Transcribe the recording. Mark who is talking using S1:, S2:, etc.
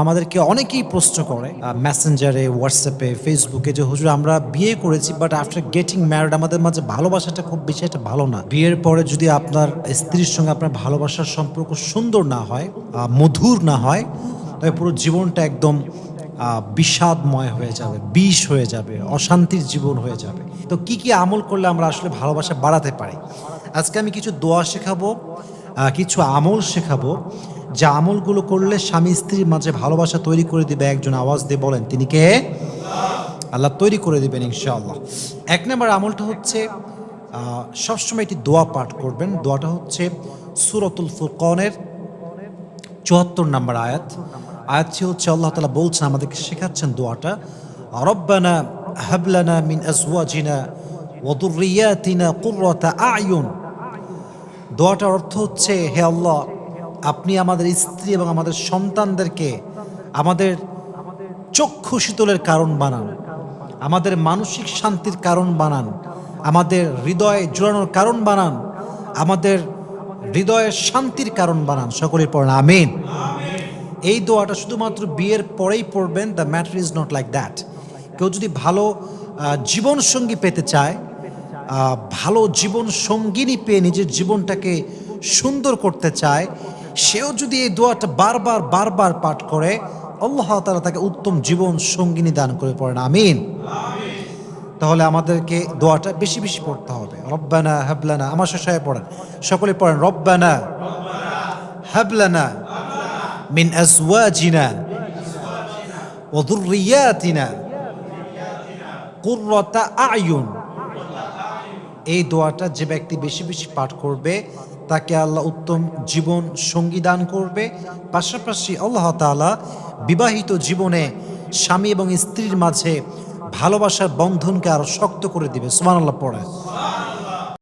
S1: আমাদেরকে অনেকেই প্রশ্ন করে মেসেঞ্জারে, হোয়াটসঅ্যাপে, ফেসবুকে যে হুজুর আমরা বিয়ে করেছি বাট আফটার গেটিং ম্যারিড আমাদের মাঝে ভালোবাসাটা খুব বেশি একটা ভালো না। বিয়ের পরে যদি আপনার স্ত্রীর সঙ্গে আপনার ভালোবাসার সম্পর্ক সুন্দর না হয়, মধুর না হয়, তবে পুরো জীবনটা একদম বিষাদময় হয়ে যাবে, বিষ হয়ে যাবে, অশান্তির জীবন হয়ে যাবে। তো কি কি আমল করলে আমরা আসলে ভালোবাসা বাড়াতে পারি? আজকে আমি কিছু দোয়া শেখাবো, কিছু আমল শেখাবো, যে আমলগুলো করলে স্বামী স্ত্রীর মাঝে ভালোবাসা তৈরি করে দিবে। একজন আওয়াজ দিয়ে বলেন, তিনি কে? আল্লাহ তৈরি করে দিবেন ইনশাআল্লাহ। এক নম্বর আমলটা হচ্ছে সবসময় একটি দোয়া পাঠ করবেন। দোয়াটা হচ্ছে সূরাতুল ফুরকানের ৭৪ নম্বর আয়াতটি হচ্ছে আল্লাহ তাআলা বলছেন, আমাদেরকে শেখাচ্ছেন দোয়াটা, রব্বানা হাবলানা মিন আজওয়াজিনা ওয়া যুররিয়াতিনা কুররাতা আ'য়ুন। দোয়াটার অর্থ হচ্ছে, হে আল্লাহ, আপনি আমাদের স্ত্রী এবং আমাদের সন্তানদেরকে আমাদের চক্ষু শীতলের কারণ বানান, আমাদের মানসিক শান্তির কারণ বানান, আমাদের হৃদয় জোড়ানোর কারণ বানান, আমাদের হৃদয়ের শান্তির কারণ বানান। সকলেই পড়েন আমিন। এই দোয়াটা শুধুমাত্র বিয়ের পরেই পড়বেন। The matter is not like that. কেউ যদি ভালো জীবন সঙ্গী পেতে চায়, ভালো জীবন সঙ্গিনী পেয়ে নিজের জীবনটাকে সুন্দর করতে চায়, সেও যদি এই দোয়াটা বারবার বারবার পাঠ করে, আল্লাহ তাআলা তাকে উত্তম জীবন সঙ্গিনী দান করে। পড়েন আমিন। তাহলে আমাদেরকে দোয়াটা বেশি বেশি পড়তে হবে। রব্বানা হাবলানা, আমার শেষে পড়েন, সকলে পড়েন, রব্বানা হাবলানা মিন আজওয়াজিনা ওয়া যুররিয়াতিনা কুররাতা আ'য়ুন। এই দোয়াটা যে ব্যক্তি বেশি বেশি পাঠ করবে তাকে আল্লাহ উত্তম জীবন সঙ্গী দান করবে। পাশাপাশি আল্লাহ তাআলা বিবাহিত জীবনে স্বামী এবং স্ত্রীর মাঝে ভালোবাসার বন্ধনকে আরো শক্ত করে দিবে। সুবহানাল্লাহ পড়ে।